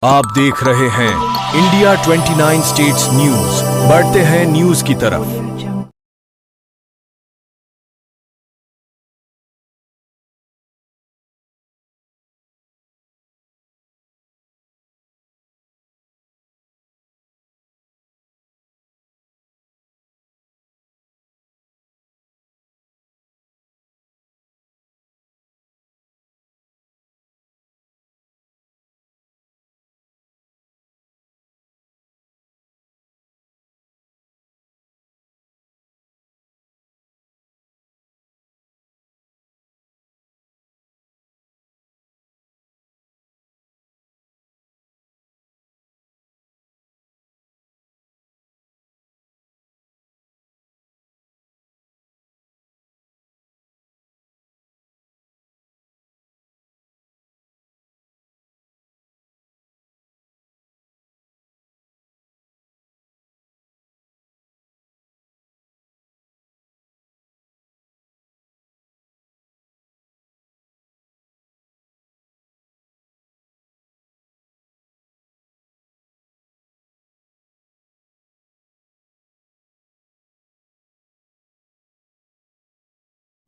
आप देख रहे हैं इंडिया 29 स्टेट्स न्यूज। बढ़ते हैं न्यूज की तरफ।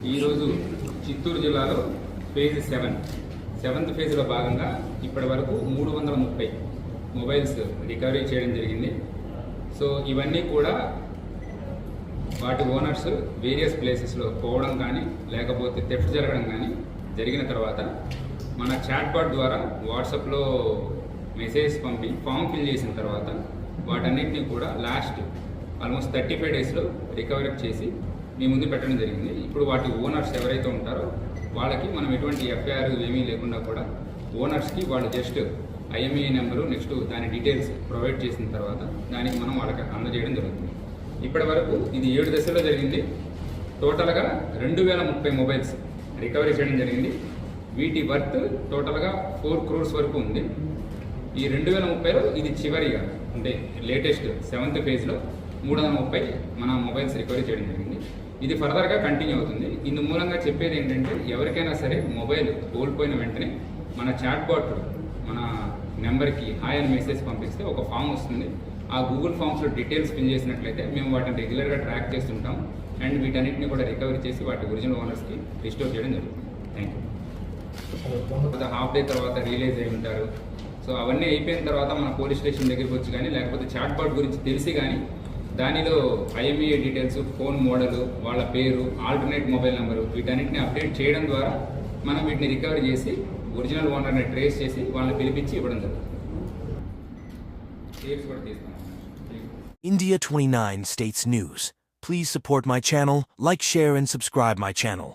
ఈరోజు చిత్తూరు జిల్లాలో ఫేజ్ 7th ఫేజ్లో భాగంగా ఇప్పటి వరకు 330 మొబైల్స్ రికవరీ చేయడం జరిగింది. సో ఇవన్నీ కూడా వాటి ఓనర్స్ వేరియస్ ప్లేసెస్లో పోవడం కానీ లేకపోతే థెఫ్ట్ జరగడం కానీ జరిగిన తర్వాత మన చాట్ బాట్ ద్వారా వాట్సాప్లో మెసేజ్ పంపి ఫామ్ ఫిల్ చేసిన తర్వాత వాటన్నిటిని కూడా లాస్ట్ ఆల్మోస్ట్ 35 డేస్లో రికవరీ చేసి మీ ముందు పెట్టడం జరిగింది. ఇప్పుడు వాటి ఓనర్స్ ఎవరైతే ఉంటారో వాళ్ళకి మనం ఎటువంటి ఎఫ్ఐఆర్ ఏమీ లేకుండా కూడా ఓనర్స్కి వాళ్ళు జస్ట్ ఐఎంఈఐ నెంబరు నెక్స్ట్ దాని డీటెయిల్స్ ప్రొవైడ్ చేసిన తర్వాత దానికి మనం వాళ్ళకి అందజేయడం జరుగుతుంది. ఇప్పటి వరకు ఇది 7 దశల్లో జరిగింది. టోటల్గా 2030 మొబైల్స్ రికవరీ చేయడం జరిగింది. వీటి వర్త్ టోటల్గా 4 crores వరకు ఉంది. ఈ 2030లో ఇది చివరిగా అంటే లేటెస్ట్ 7th ఫేజ్లో 330 మన మొబైల్స్ రికవరీ చేయడం జరిగింది. ఇది ఫర్దర్గా కంటిన్యూ అవుతుంది. ఇందు మూలంగా చెప్పేది ఏంటంటే ఎవరికైనా సరే మొబైల్ కోల్పోయిన వెంటనే మన చాట్ బాట్ మన నెంబర్కి హాయ్ అని మెసేజ్ పంపిస్తే ఒక ఫామ్ వస్తుంది. ఆ గూగుల్ ఫామ్స్లో డీటెయిల్స్ ఫిల్ చేసినట్లయితే మేము వాటిని రెగ్యులర్గా ట్రాక్ చేస్తుంటాం అండ్ వీటన్నిటిని కూడా రికవరీ చేసి వాటి ఒరిజినల్ ఓనర్స్కి రిస్టోర్ చేయడం జరుగుతుంది. Thank you. హాఫ్ డే తర్వాత రియలైజ్ అయి ఉంటారు. సో అవన్నీ అయిపోయిన తర్వాత మన పోలీస్ స్టేషన్ దగ్గరికి వచ్చి కానీ లేకపోతే చాట్ బాట్ గురించి తెలిసి కానీ దానిలో ఐఎంఈఐ డీటెయిల్స్, ఫోన్ మోడలు, వాళ్ళ పేరు, ఆల్టర్నేట్ మొబైల్ నెంబరు వీటన్నిటిని అప్డేట్ చేయడం ద్వారా మనం వీటిని రికవరీ చేసి ఒరిజినల్ ఓనర్ని ట్రేస్ చేసి వాళ్ళని పిలిపించి ఇవ్వడం జరుగుతుంది. India 29 States News. Please support my channel, like, share and subscribe my channel.